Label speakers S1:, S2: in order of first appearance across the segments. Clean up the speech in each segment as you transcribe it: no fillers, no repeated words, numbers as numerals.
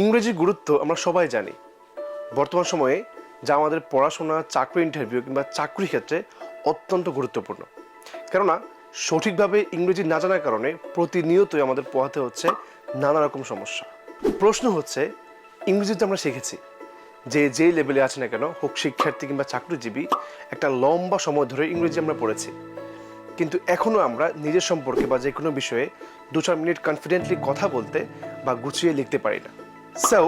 S1: ইংরেজির গুরুত্ব আমরা সবাই জানি। বর্তমান সময়ে যা আমাদের পড়াশোনা, চাকরি ইন্টারভিউ কিংবা চাকরির ক্ষেত্রে অত্যন্ত গুরুত্বপূর্ণ। কেননা সঠিকভাবে ইংরেজি না জানার কারণে প্রতিনিয়তই আমাদের পোহাতে হচ্ছে নানা রকম সমস্যা। প্রশ্ন হচ্ছে, ইংরেজিতে আমরা শিখেছি যে যেই লেভেলে আছে না কেন, হোক শিক্ষার্থী কিংবা চাকরিজীবী, একটা লম্বা সময় ধরে ইংরেজি আমরা পড়েছি, কিন্তু এখনও আমরা নিজের সম্পর্কে বা যে কোনো বিষয়ে 2-4 মিনিট কনফিডেন্টলি কথা বলতে বা গুছিয়ে লিখতে পারি না। So,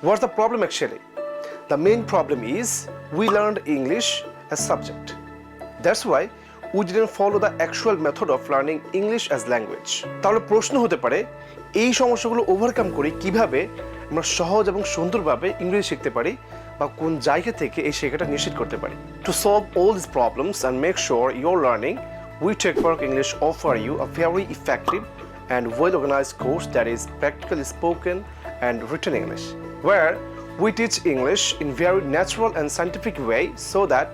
S1: what's the problem actually? The main problem is we learned English as subject. That's why we didn't follow the actual method of learning English as language. তাহলে প্রশ্ন হতে পারে, এই সমস্যাগুলো ওভারকাম করে কিভাবে আমরা সহজ এবং সুন্দরভাবে ইংরেজি শিখতে পারি বা কোন জায়গা থেকে এই শেখাটা নিশ্চিত করতে পারি। To solve all these problems and make sure you're learning, we Techwork English offer you a very effective and well-organized course that is practically spoken and written English, where we teach English in very natural and scientific way so that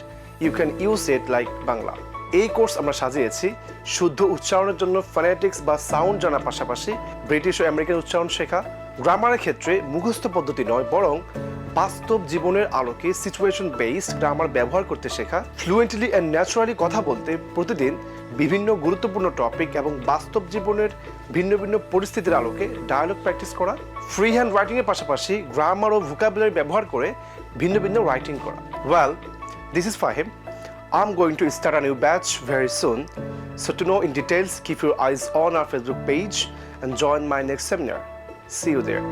S1: you can use it like Bangla. এই course আমরা সাজিয়েছি শুদ্ধ উচ্চারণের জন্য phonetics বা sound জানার পাশাপাশি British ও American উচ্চারণ শেখা, গ্রামারের ক্ষেত্রে মুখস্থ পদ্ধতি নয় বরং বাস্তব জীবনের আলোকে সিচুয়েশন বেসড গ্রামার ব্যবহার করতে শেখা, ফ্লুয়েন্টলি অ্যান্ড ন্যাচারালি কথা বলতে প্রতিদিন বিভিন্ন গুরুত্বপূর্ণ টপিক এবং বাস্তব জীবনের ভিন্ন ভিন্ন পরিস্থিতির আলোকে ডায়ালগ প্র্যাকটিস করা, ফ্রি হ্যান্ড রাইটিংয়ের পাশাপাশি গ্রামার ও ভোকাবুলারি ব্যবহার করে ভিন্ন ভিন্ন রাইটিং করা। Well, this is Fahim. I'm going to start a new batch very soon. So to know in details, keep your eyes on our Facebook page and join my next seminar. See you there.